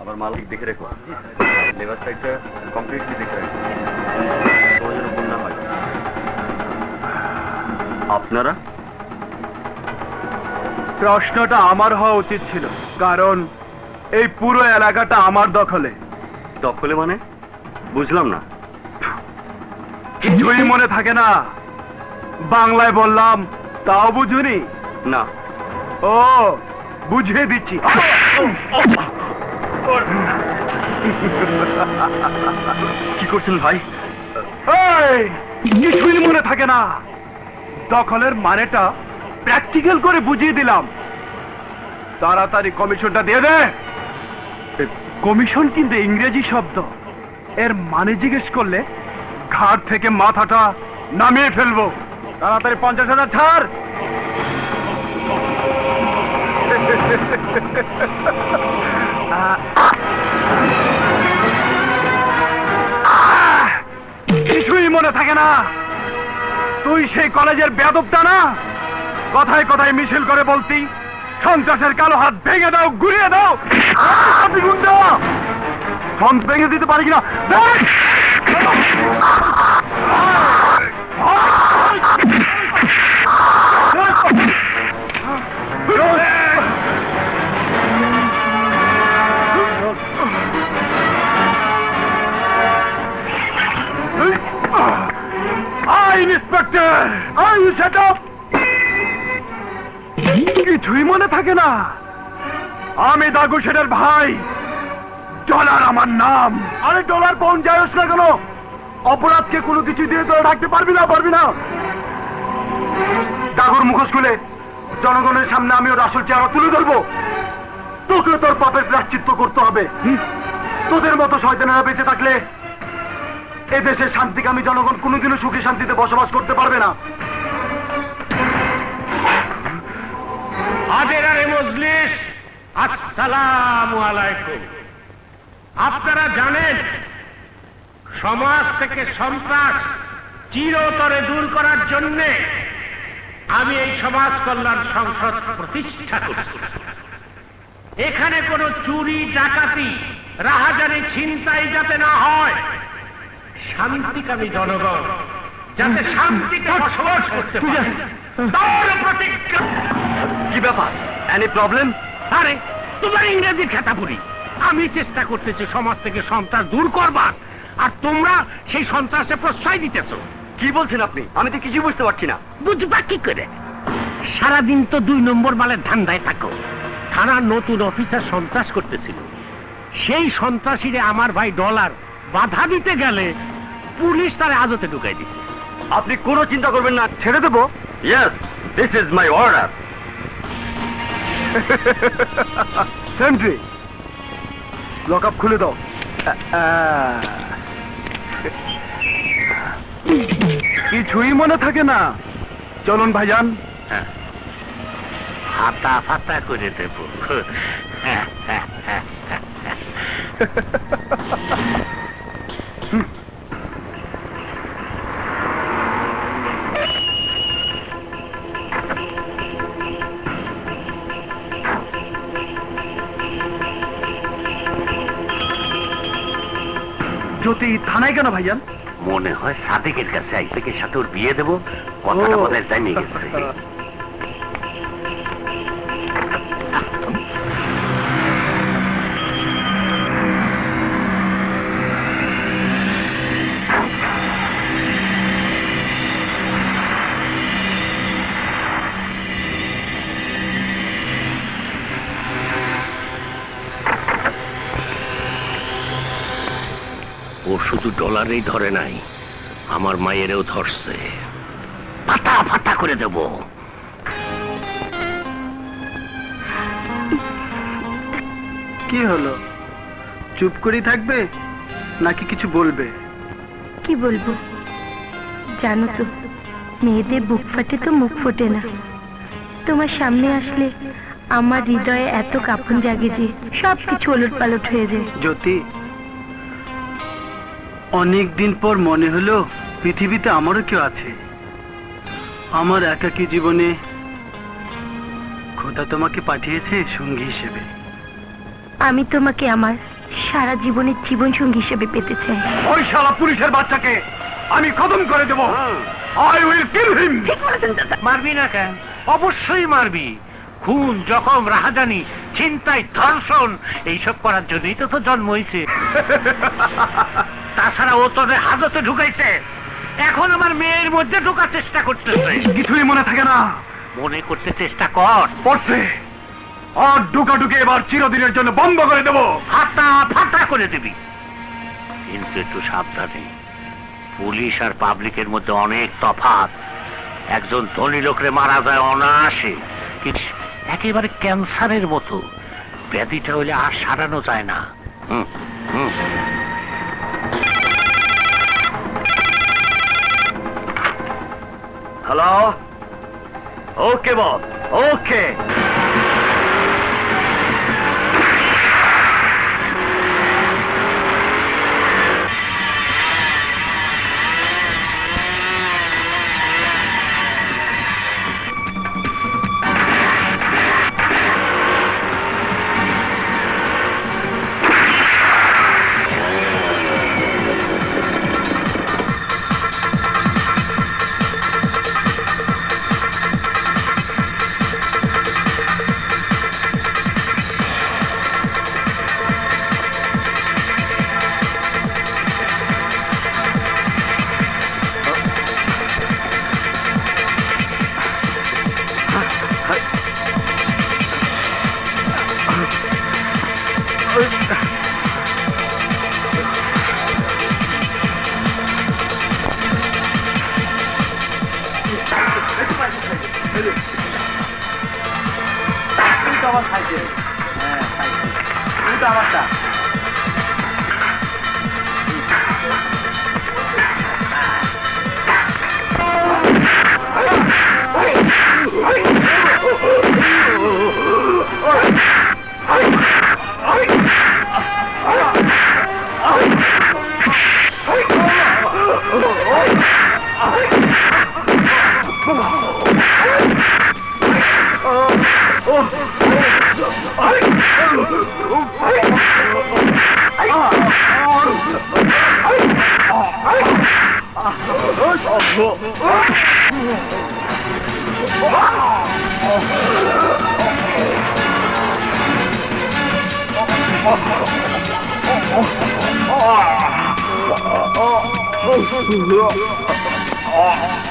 আবার মালিক দেখে রেখো, লেবার সাইডটা কমপ্লিটলি দেখে রাখো, কোনো যেন ভুল না হয়। আপনারা? প্রশ্নটা আমার হওয়া উচিত ছিল, কারণ এই পুরো এলাকাটা আমার দখলে। দখলে মানে? বুঝলাম না। কিছুই মনে থাকে না? বাংলায় বললাম তাও বুঝুনি? না। ও, বুঝিয়ে দিচ্ছি। কি করছেন ভাই? এই, কিছুই মনে থাকে না? দখলের মানেটা প্র্যাকটিক্যাল করে বুঝিয়ে দিলাম। তাড়াতাড়ি কমিশনটা দিয়ে দে। কমিশন কিন্তু ইংরেজি শব্দ, এর মানে জিজ্ঞেস করলে ঘাট থেকে মাথাটা নামিয়ে ফেলবো। তাড়াতাড়ি 50,000 ছাড়। কিছুই মনে থাকে না? তুই সেই কলেজের বেয়াদবটা না? কথায় কথায় মিছিল করে বলতি সন্ত্রাসের কালো হাত ভেঙে দাও, গুড়িয়ে দাও। সন্ত ভেঙে দিতে পারি কিনা দেখ। ইন্সপেক্টর, কিছুই মনে থাকে না? আমি দাগু শেঠের ভাই, ডলার আমার নাম। আরে ডলার পাউন্ড যাই হোক না কেন, অপরাধকে কোনো কিছু দিয়ে তোরা রাখতে পারবি না, পারবি না। দাগুর মুখোশ খুলে জনগণের সামনে আমি ওর আসল চেহারা তুলে ধরবো। তোকে তোর পাপের প্রায়শ্চিত্ত করতে হবে। তোদের মতো শয়তানেরা বেঁচে থাকলে এদেশের শান্তিকামী জনগণ কোনোদিনও সুখী শান্তিতে বসবাস করতে পারবে না। আজেরারে মজলিস, আসসালামু আলাইকুম। আপনারা জানেন সমাজ থেকে সন্ত্রাস চিরতরে দূর করার জন্য আমি এই সমাজ কল্যাণ সংসদ প্রতিষ্ঠা করছি। এখানে কোনো চুরি ডাকাতি রাহাজানি ছিনতাই যাতে না হয়, শান্তিকামী জনগণ যাতে শান্তিতে বসবাস করতে পারে তার প্রতিজ্ঞা। কি ব্যাপার? Any problem? আরে তোমার ইংরেজি খেতাপুরি। আমি চেষ্টা করতেছি সমাজ থেকে সন্ত্রাস দূর করবার, আর তোমরা সেই সন্ত্রাসে প্রশ্রয় দিতেছ। কি বলছেন আপনি? আমি তো কিছু বুঝতে পারছি না। বুঝবা কি করে? সারাদিন তো 2 নম্বর মালের ধান্দায় থাকো। থানার নতুন অফিসার সন্ত্রাস করতেছিল, সেই সন্ত্রাসীরে আমার ভাই ডলার বাধা দিতে গেলে পুলিশ তার আদতে ঢুকাই দিছে। আপনি কোনো চিন্তা করবেন না, ছেড়ে দেবো। Yes, this is my order. Sentry, lock up খুলে দাও। কিছুই মনে থাকে না? চলুন ভাইজান। হাতা ফাতা করে দেব। জ্যোতি থানায় কেন ভাইজান? মনে হয় সাদেকের কাছে আইসেকের সাথে ওর বিয়ে দেবো, কথাটা বোধহয় জানিয়ে গেছে। ও শুধু ডলারেই ধরে নাই, আমার মায়েরও ধরছে। ফাটা ফাটা করে দেব। কি হলো, চুপ করে থাকবে নাকি কিছু বলবে? কি বলবো? জানো তো, মেয়েদের বুক ফাটে তো মুখ ফোটে না। তোমার সামনে আসলে আমার হৃদয়ে এত কাঁপন জাগে যে সবকিছু ওলট পালট হয়ে যায়। জ্যোতি, অনেক দিন পর মনে হলো পৃথিবীতে আমারও কেউ আছে। আমার একাকী জীবনে খোদা তোমাকে পাঠিয়েছে সঙ্গী হিসেবে। আমি তোমাকে আমার সারা জীবনের জীবন সঙ্গী হিসেবে পেতে চাই। ওই শালা পুলিশের বাচ্চাকে আমি খতম করে দেব। আই উইল কিল হিম। ঠিক বলেছেন চাচা। মারবি না কেন? অবশ্যই মারবি। খুন, জখম, রাহাজানি, ছিনতাই, ধর্ষণ এইসব করার জন্যই তো জন্ম হয়েছে। তাছাড়া ও তোদের হাজতে ঢুকাইছে, এখন আমার মেয়ের মধ্যে ঢোকার চেষ্টা করতেছে। কিছুই মনে থাকে না। মনে করতে চেষ্টা কর। পড়ছে আর ঢুকাঢুকি এবার চিরদিনের জন্য বন্ধ করে দেব। ফাটা ফাটা করে দিবি, কিন্তু একটু সাবধানে। পুলিশ আর পাবলিকের মধ্যে অনেক তফাৎ। একজন ধনী লোকরে মারা যায় অনায়াসে, কিন্তু একেবারে ক্যান্সারের মতো। ব্যাধিটা হইলে আর সারানো যায় না। হুম হুম। হ্যালো, ওকে বস, ওকে। Oh,